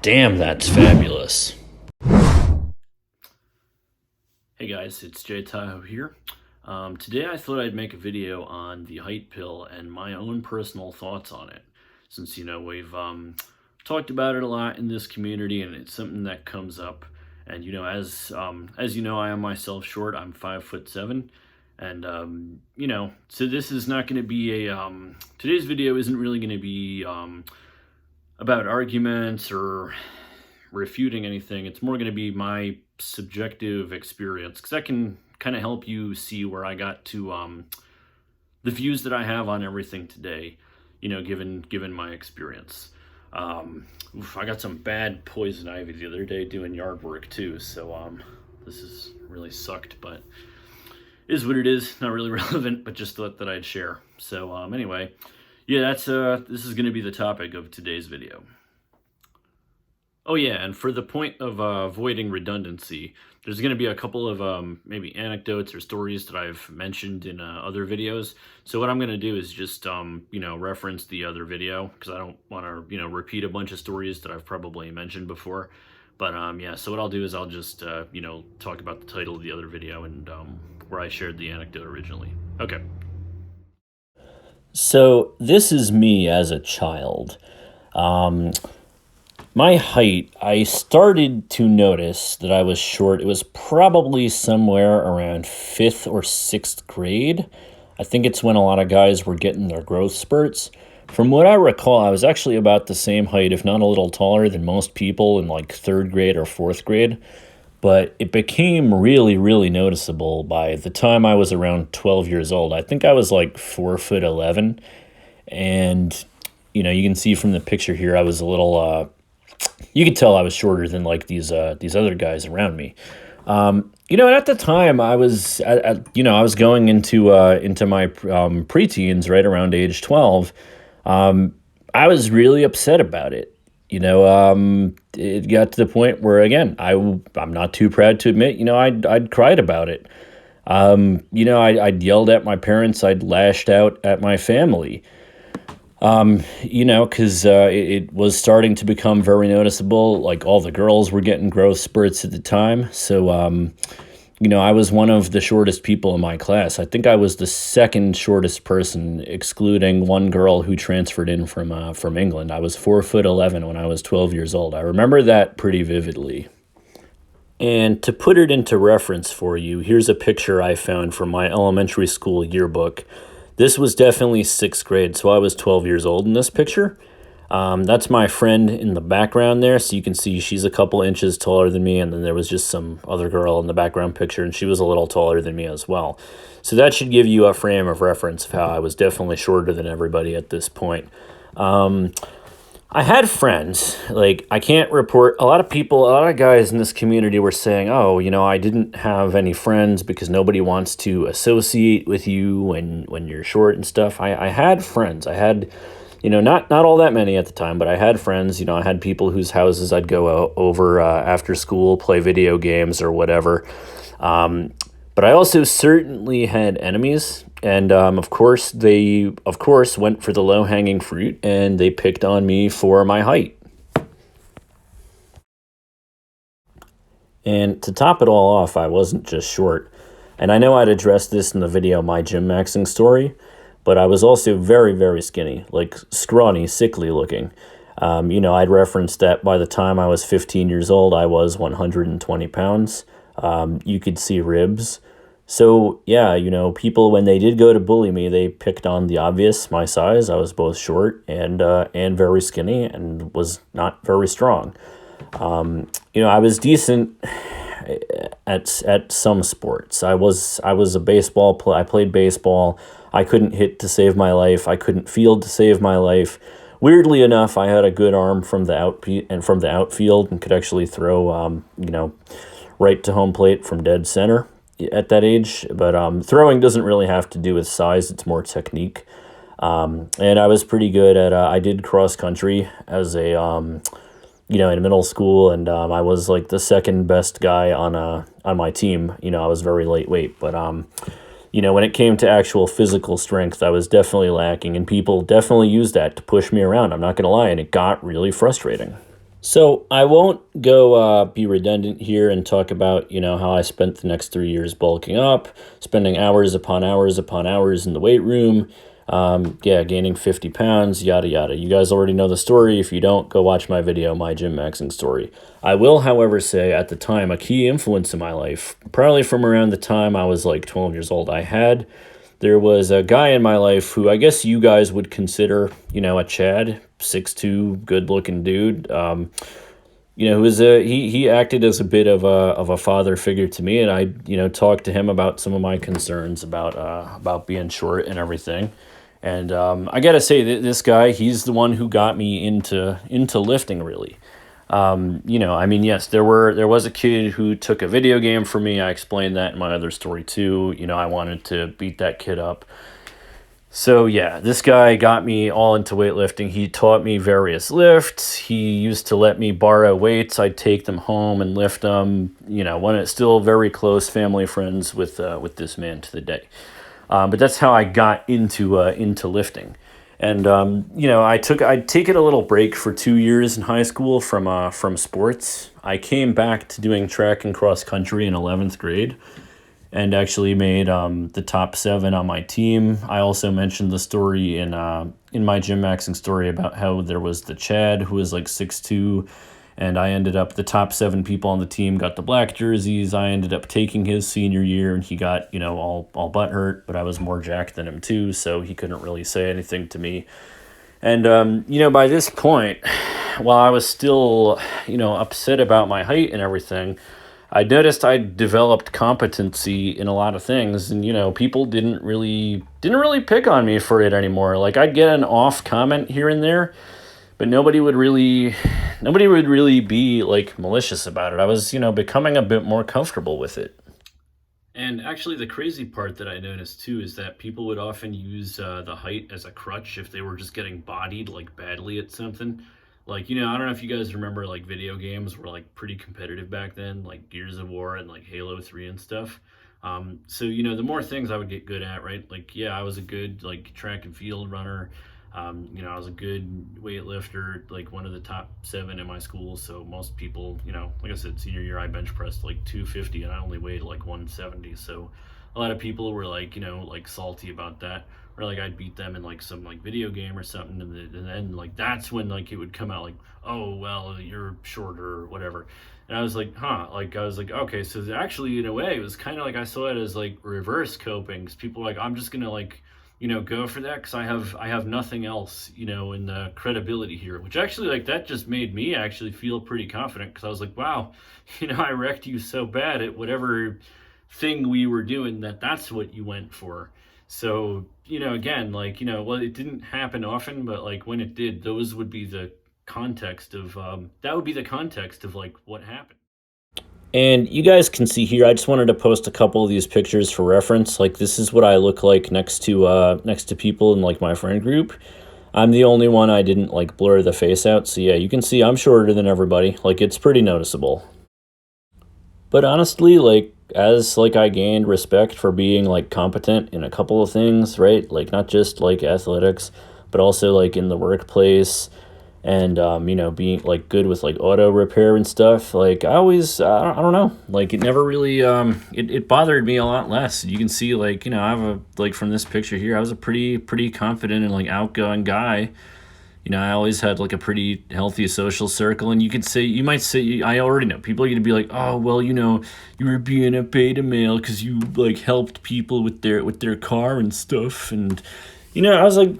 Damn, that's fabulous. Hey guys, it's Jay Tahoe here. Today I thought I'd make a video on the height pill and my own personal thoughts on it. Since, we've talked about it a lot in this community and it's something that comes up. And, as you know, I am myself short. I'm 5'7". And, so this is not going to be today's video isn't really going to be about arguments or refuting anything. It's more going to be my subjective experience, because that can kind of help you see where I got to the views that I have on everything today, given my experience. I got some bad poison ivy the other day doing yard work too, so this has really sucked, but is what it is. Not really relevant, but just thought that I'd share. So anyway, yeah, this is going to be the topic of today's video. Oh yeah, and for the point of avoiding redundancy, there's going to be a couple of maybe anecdotes or stories that I've mentioned in other videos. So what I'm going to do is just reference the other video, because I don't want to repeat a bunch of stories that I've probably mentioned before. But yeah, so what I'll do is I'll just talk about the title of the other video and where I shared the anecdote originally. Okay. So, this is me as a child. My height, I started to notice that I was short. It was probably somewhere around 5th or 6th grade. I think it's when a lot of guys were getting their growth spurts. From what I recall, I was actually about the same height, if not a little taller than most people in like 3rd grade or 4th grade. But it became really, really noticeable by the time I was around 12 years old. I think I was like 4'11", and you can see from the picture here, I was a little. You could tell I was shorter than like these other guys around me. And at the time, I was I was going into my preteens, right around age 12. I was really upset about it. It got to the point where, again, I'm not too proud to admit, I'd cried about it. I'd yelled at my parents, I'd lashed out at my family. Because it was starting to become very noticeable. Like, all the girls were getting growth spurts at the time. So, I was one of the shortest people in my class. I think I was the second shortest person, excluding one girl who transferred in from England. I was 4'11" when I was 12 years old. I remember that pretty vividly. And to put it into reference for you, here's a picture I found from my elementary school yearbook. This was definitely 6th grade, so I was 12 years old in this picture. That's my friend in the background there, so you can see she's a couple inches taller than me, and then there was just some other girl in the background picture, and she was a little taller than me as well. So that should give you a frame of reference of how I was definitely shorter than everybody at this point. I had friends, like, I can't report, a lot of guys in this community were saying, oh, I didn't have any friends because nobody wants to associate with you when you're short and stuff. I had friends. I had, not all that many at the time, but I had friends. I had people whose houses I'd go over after school, play video games or whatever. But I also certainly had enemies, and of course they went for the low-hanging fruit, and they picked on me for my height. And to top it all off, I wasn't just short. And I know I'd addressed this in the video My Gym Maxing Story, but I was also very, very skinny, like scrawny, sickly looking. I'd referenced that by the time I was 15 years old, I was 120 pounds. You could see ribs. So, yeah, people, when they did go to bully me, they picked on the obvious, my size. I was both short and very skinny and was not very strong. I was decent at some sports. I was a baseball player. I played baseball. I couldn't hit to save my life. I couldn't field to save my life. Weirdly enough, I had a good arm from the outfield and could actually throw, right to home plate from dead center at that age. But throwing doesn't really have to do with size. It's more technique. And I was pretty good at, I did cross country as in middle school, and I was like the second best guy on my team. I was very lightweight, but when it came to actual physical strength, I was definitely lacking, and people definitely used that to push me around. I'm not gonna lie, and it got really frustrating. So I won't go be redundant here and talk about, how I spent the next 3 years bulking up, spending hours upon hours upon hours in the weight room, yeah, gaining 50 pounds, yada yada. You guys already know the story. If you don't, go watch my video, my gym maxing story. I will, however, say at the time a key influence in my life, probably from around the time I was like 12 years old, there was a guy in my life who I guess you guys would consider, a Chad, 6'2", good looking dude. Who was he acted as a bit of a father figure to me, and I, talked to him about some of my concerns about being short and everything. And I gotta say that this guy, he's the one who got me into lifting really. I mean, yes, there was a kid who took a video game for me. I explained that in my other story too. I wanted to beat that kid up. So yeah, this guy got me all into weightlifting. He taught me various lifts. He used to let me borrow weights. I'd take them home and lift them. One it's still very close family friends with this man to the day. But that's how I got into lifting. And I'd take it a little break for 2 years in high school from sports. I came back to doing track and cross country in 11th grade and actually made the top seven on my team. I also mentioned the story in my gym maxing story about how there was the Chad who was like 6'2", and I ended up the top seven people on the team got the black jerseys. I ended up taking his senior year, and he got all butt hurt, but I was more jacked than him too, so he couldn't really say anything to me. And by this point, while I was still upset about my height and everything, I noticed I developed competency in a lot of things, and people didn't really pick on me for it anymore. Like I'd get an off comment here and there, but nobody would really be like malicious about it. I was, becoming a bit more comfortable with it. And actually, the crazy part that I noticed too is that people would often use the height as a crutch if they were just getting bodied like badly at something. Like, I don't know if you guys remember like video games were like pretty competitive back then, like Gears of War and like Halo 3 and stuff. So, the more things I would get good at, right? Like, yeah, I was a good like track and field runner. I was a good weightlifter, like one of the top seven in my school. So most people, like I said, senior year I bench pressed like 250 and I only weighed like 170. So a lot of people were like, like salty about that. Or like I'd beat them in like some like video game or something, and then like that's when like it would come out like, oh well, you're shorter or whatever. And I was like, huh, like I was like, okay, so actually in a way it was kind of like I saw it as like reverse coping, because people were like, I'm just gonna like go for that because I have nothing else, in the credibility here, which actually like that just made me actually feel pretty confident because I was like, wow, I wrecked you so bad at whatever thing we were doing that's what you went for. So, again, like, well, it didn't happen often, but like when it did, those would be the context of that would be the context of like what happened. And you guys can see here, I just wanted to post a couple of these pictures for reference. Like this is what I look like next to people in like my friend group. I'm the only one I didn't like blur the face out. So yeah, you can see I'm shorter than everybody. Like it's pretty noticeable. But honestly, like as like I gained respect for being like competent in a couple of things, right? Like not just like athletics, but also like in the workplace and being like good with like auto repair and stuff. Like I don't know, like it never really it bothered me a lot less. You can see like I have a like from this picture here, I was a pretty confident and like outgoing guy. I always had like a pretty healthy social circle, and you might say, I already know people are gonna be like, oh well, you were being a beta male because you like helped people with their car and stuff, and I was like,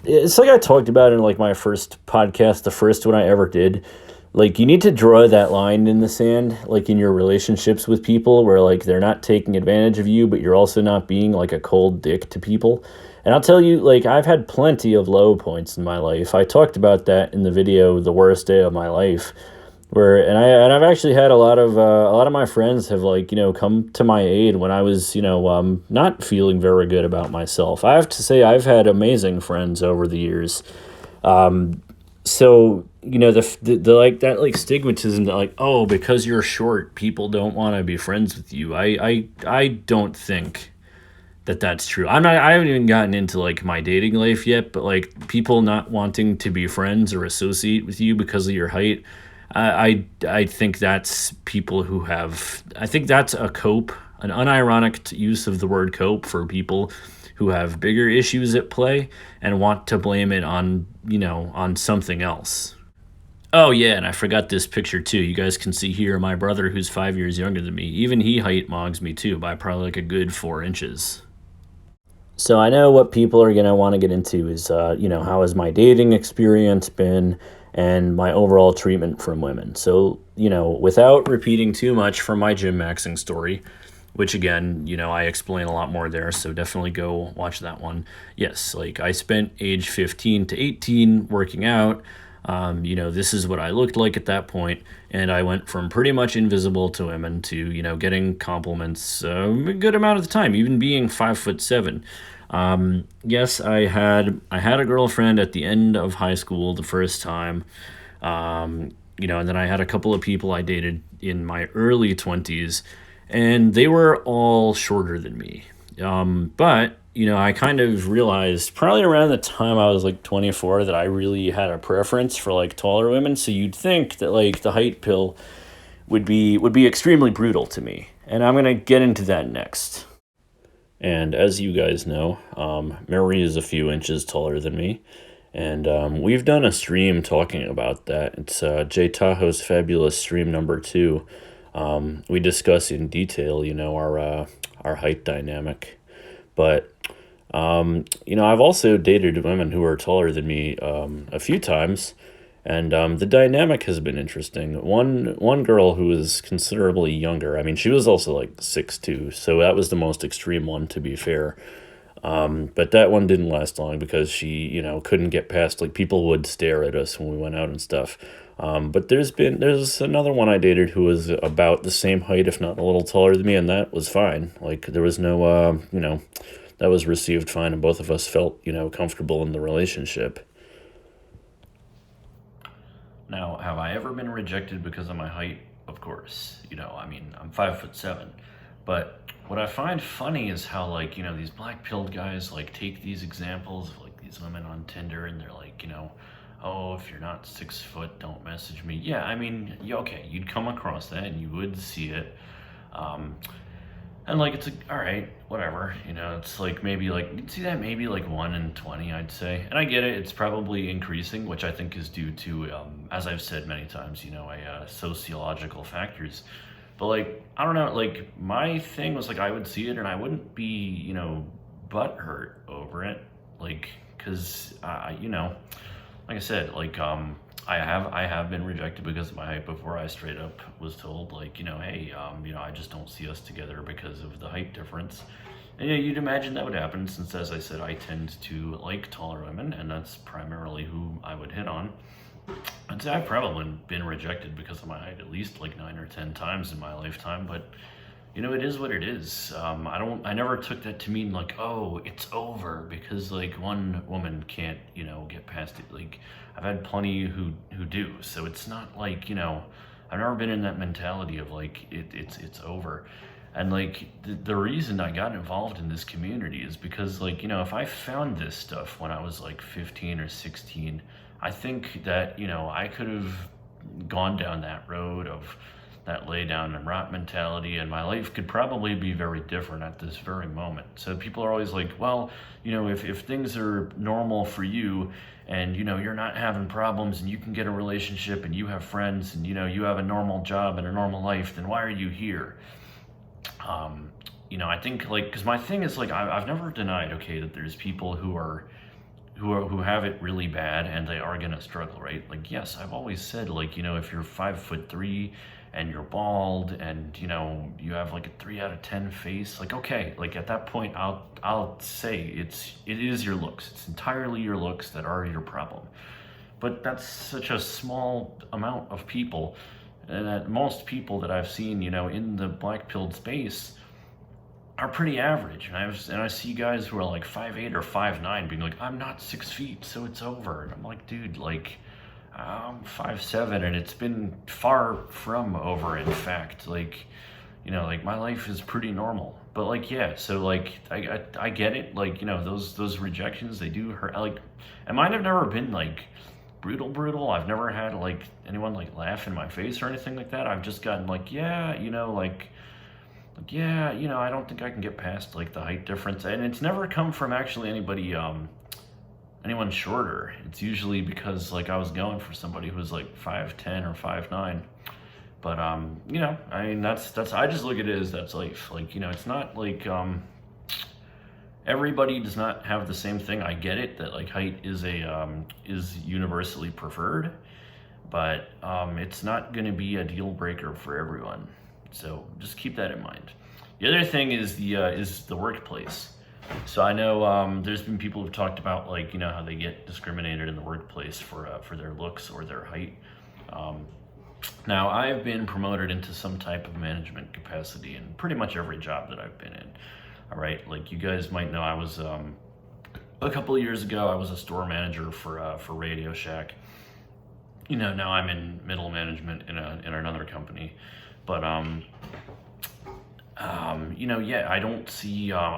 it's like I talked about in like my first podcast, the first one I ever did. Like you need to draw that line in the sand, like in your relationships with people, where like they're not taking advantage of you, but you're also not being like a cold dick to people. And I'll tell you, like I've had plenty of low points in my life. I talked about that in the video, "The Worst Day of My Life," where I've actually had a lot of my friends have like come to my aid when I was not feeling very good about myself. I have to say I've had amazing friends over the years. So the like that like stigmatism that like, oh, because you're short people don't want to be friends with you. I don't think that that's true. I haven't even gotten into like my dating life yet, but like people not wanting to be friends or associate with you because of your height, I think that's people who have. I think that's a cope, an unironic use of the word cope for people who have bigger issues at play and want to blame it on on something else. Oh yeah, and I forgot this picture too. You guys can see here my brother, who's 5 years younger than me. Even he height mogs me too by probably like a good 4 inches. So I know what people are gonna want to get into is, how has my dating experience been, and my overall treatment from women. So without repeating too much from my gym maxing story, which again, I explain a lot more there. So definitely go watch that one. Yes, like I spent age 15 to 18 working out. This is what I looked like at that point, and I went from pretty much invisible to women to getting compliments a good amount of the time, even being 5'7". Yes, I had a girlfriend at the end of high school the first time, and then I had a couple of people I dated in my early 20s, and they were all shorter than me. But I kind of realized probably around the time I was like 24 that I really had a preference for like taller women. So you'd think that like the height pill would be extremely brutal to me, and I'm gonna get into that next. And as you guys know, Mary is a few inches taller than me, and we've done a stream talking about that. It's Jay Tahoe's fabulous stream number 2. We discuss in detail, our height dynamic. But I've also dated women who are taller than me a few times, and the dynamic has been interesting. One girl who was considerably younger. I mean, she was also like 6'2", so that was the most extreme one, to be fair. But that one didn't last long because she, couldn't get past, like, people would stare at us when we went out and stuff. But there's another one I dated who was about the same height, if not a little taller than me, and that was fine. Like, there was no, that was received fine, and both of us felt, comfortable in the relationship. Now, have I ever been rejected because of my height? Of course. I mean, I'm 5'7". But what I find funny is how, like, these black pilled guys, like, take these examples of, like, these women on Tinder, and they're like, oh, if you're not 6 foot, don't message me. Yeah, I mean, okay, you'd come across that and you would see it. And like, it's like, all right, whatever, it's like, maybe like, you'd see that maybe like 1 in 20, I'd say. And I get it, it's probably increasing, which I think is due to, as I've said many times, sociological factors. But like, I don't know, like, my thing was like, I would see it and I wouldn't be, butthurt over it. Like, cause, like I said, like, I have been rejected because of my height before. I straight up was told, like, hey, I just don't see us together because of the height difference. And you'd imagine that would happen, since, as I said, I tend to like taller women, and that's primarily who I would hit on. I'd say I've probably been rejected because of my height at least like 9 or 10 times in my lifetime, but it is what it is. I never took that to mean like, oh, it's over because like one woman can't, get past it. Like, I've had plenty who do. So it's not like, I've never been in that mentality of like, it's over. And like, the reason I got involved in this community is because, like, if I found this stuff when I was like 15 or 16, I think that, I could have gone down that road of that lay down and rot mentality, and my life could probably be very different at this very moment. So people are always like, well, if things are normal for you, and you're not having problems, and you can get a relationship, and you have friends, and you have a normal job and a normal life, then why are you here? I think, like, because my thing is, like, I've never denied, okay, that there's people who have it really bad and they are gonna struggle, right? Like, yes, I've always said, like, if you're 5'3" and you're bald and you have like a 3 out of 10 face, like, okay, like, at that point I'll say it is your looks. It's entirely your looks that are your problem. But that's such a small amount of people, and that most people that I've seen, in the black pilled space are pretty average. And I see guys who are like 5'8" or 5'9" being like, I'm not 6 feet, so it's over. And I'm like, dude, like, I'm 5'7", and it's been far from over. In fact, like, like, my life is pretty normal. But like, yeah, so like, I get it. Like, those rejections, they do hurt. Like, and mine have never been like brutal. I've never had like anyone like laugh in my face or anything like that. I've just gotten like, yeah, yeah, I don't think I can get past like the height difference. And it's never come from actually anyone shorter. It's usually because like I was going for somebody who was like 5'10" or 5'9". But I mean that's I just look at it as that's life. Like, it's not like everybody does not have the same thing. I get it that like height is universally preferred, but it's not going to be a deal breaker for everyone. So just keep that in mind. The other thing is the workplace. So I know there's been people who've talked about like how they get discriminated in the workplace for their looks or their height. Now I've been promoted into some type of management capacity in pretty much every job that I've been in. All right, like you guys might know, I was a couple of years ago I was a store manager for Radio Shack. Now I'm in middle management in another company, but yeah, I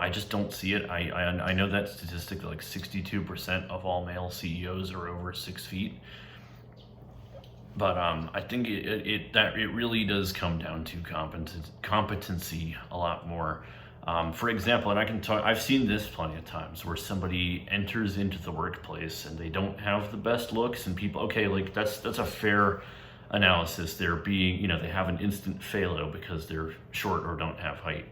just don't see it. I know that statistic, like 62% of all male CEOs are over 6 feet. But I think it really does come down to competency a lot more. For example, and I've seen this plenty of times where somebody enters into the workplace and they don't have the best looks, and people, okay, like that's a fair analysis. They're being, they have an instant failure because they're short or don't have height.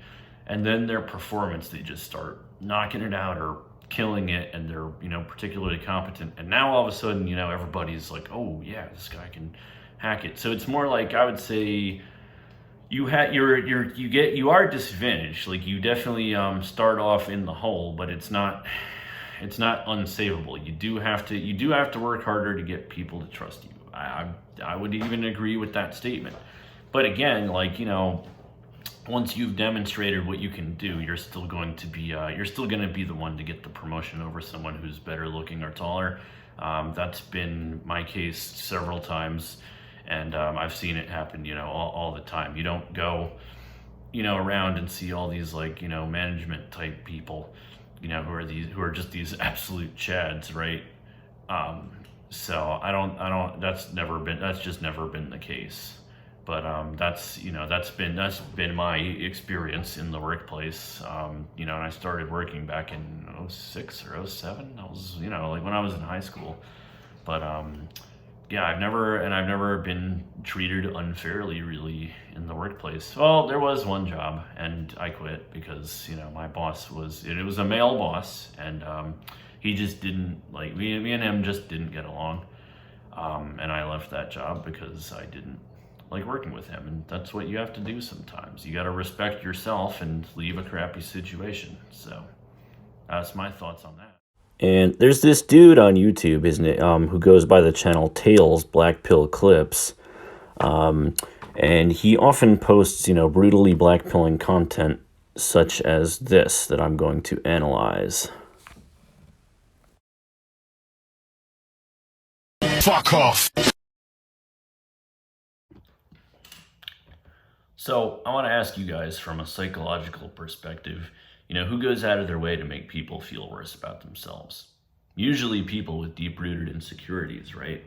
And then their performance, they just start knocking it out or killing it, and they're, particularly competent. And now all of a sudden, everybody's like, oh yeah, this guy can hack it. So it's more like, I would say, you are disadvantaged. Like you definitely start off in the hole, but it's not unsavable. You do have to work harder to get people to trust you. I would even agree with that statement. But again, like, once you've demonstrated what you can do, you're still going to be the one to get the promotion over someone who's better looking or taller. That's been my case several times, and I've seen it happen, all the time. You don't go, around and see all these like, management type people, who are just these absolute chads, right? So that's just never been the case. But that's been my experience in the workplace. And I started working back in 06 or 07. I was, like when I was in high school. But yeah, I've never been treated unfairly really in the workplace. Well, there was one job and I quit because, my boss it was a male boss, and he just didn't like me and him just didn't get along. And I left that job because I didn't like working with him, and that's what you have to do sometimes. You got to respect yourself and leave a crappy situation. So that's my thoughts on that. And there's this dude on YouTube, isn't it, who goes by the channel Tails Black Pill Clips. And he often posts, brutally blackpilling content such as this that I'm going to analyze. Fuck off. So I want to ask you guys from a psychological perspective, who goes out of their way to make people feel worse about themselves? Usually people with deep-rooted insecurities, right?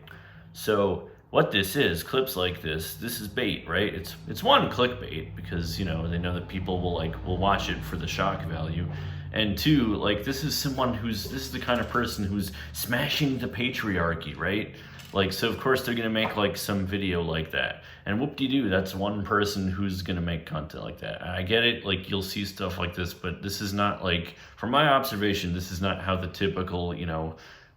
So what this is, clips like this is bait, right? It's one, clickbait, because, they know that people will watch it for the shock value. And two, like this is the kind of person who's smashing the patriarchy, right? Like, so of course they're gonna make like some video like that, and whoop-de-doo, that's one person who's gonna make content like that. I get it, like you'll see stuff like this, but this is not, like, from my observation, this is not how the typical,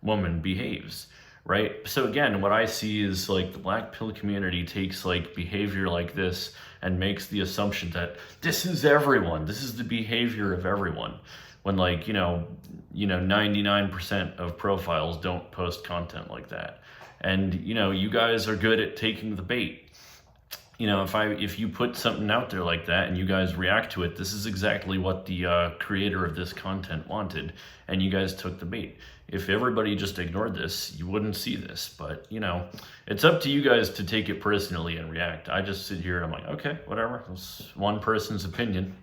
woman behaves, right? So again, what I see is like the black pill community takes like behavior like this and makes the assumption that this is everyone, this is the behavior of everyone. When 99% of profiles don't post content like that. And, you guys are good at taking the bait. If you put something out there like that and you guys react to it, this is exactly what the creator of this content wanted, and you guys took the bait. If everybody just ignored this, you wouldn't see this. But, it's up to you guys to take it personally and react. I just sit here and I'm like, okay, whatever. It's one person's opinion.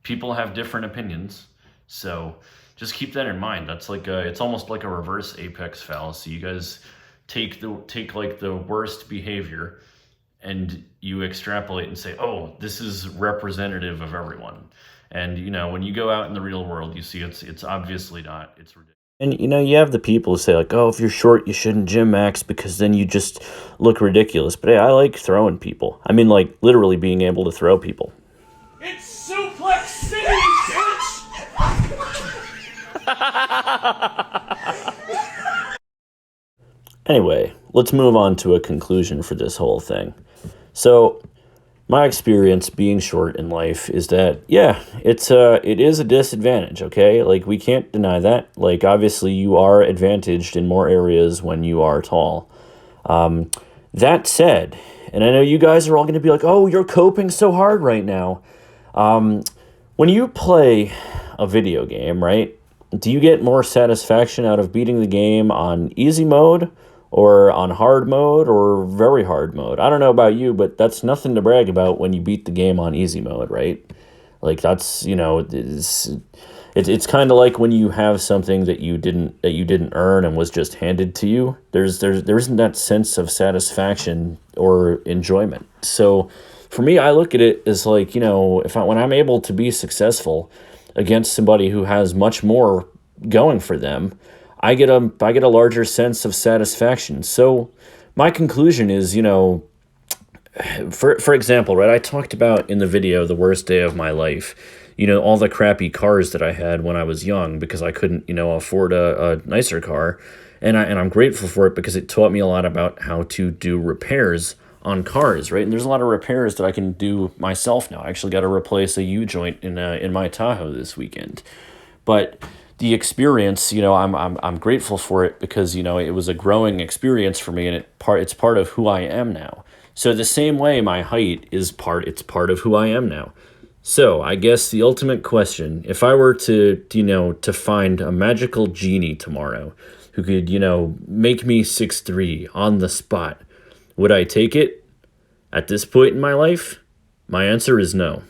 People have different opinions. So just keep that in mind. That's like it's almost like a reverse apex fallacy. You guys take like the worst behavior and you extrapolate and say, oh, this is representative of everyone. And when you go out in the real world, you see it's obviously not. It's ridiculous. And you have the people who say like, "Oh, if you're short, you shouldn't gym max because then you just look ridiculous." But hey, I like throwing people. I mean, like literally being able to throw people. It's Suplex City, Anyway, let's move on to a conclusion for this whole thing. So, my experience being short in life is that yeah, it is a disadvantage, okay? Like we can't deny that. Like obviously you are advantaged in more areas when you are tall. That said, and I know you guys are all going to be like, "Oh, you're coping so hard right now." When you play a video game, right? Do you get more satisfaction out of beating the game on easy mode or on hard mode or very hard mode? I don't know about you, but that's nothing to brag about when you beat the game on easy mode, right? Like that's, it's kind of like when you have something that you didn't earn and was just handed to you. There isn't that sense of satisfaction or enjoyment. So for me, I look at it as like, when I'm able to be successful against somebody who has much more going for them, I get a larger sense of satisfaction. So my conclusion is, for example, right, I talked about in the video the worst day of my life, all the crappy cars that I had when I was young because I couldn't, afford a nicer car. And I'm grateful for it because it taught me a lot about how to do repairs on cars, right? And there's a lot of repairs that I can do myself now. I actually got to replace a U-joint in my Tahoe this weekend. But the experience, I'm grateful for it because, it was a growing experience for me and it's part of who I am now. So the same way my height it's part of who I am now. So I guess the ultimate question, if I were to find a magical genie tomorrow who could, make me 6'3" on the spot, would I take it? At this point in my life, my answer is no.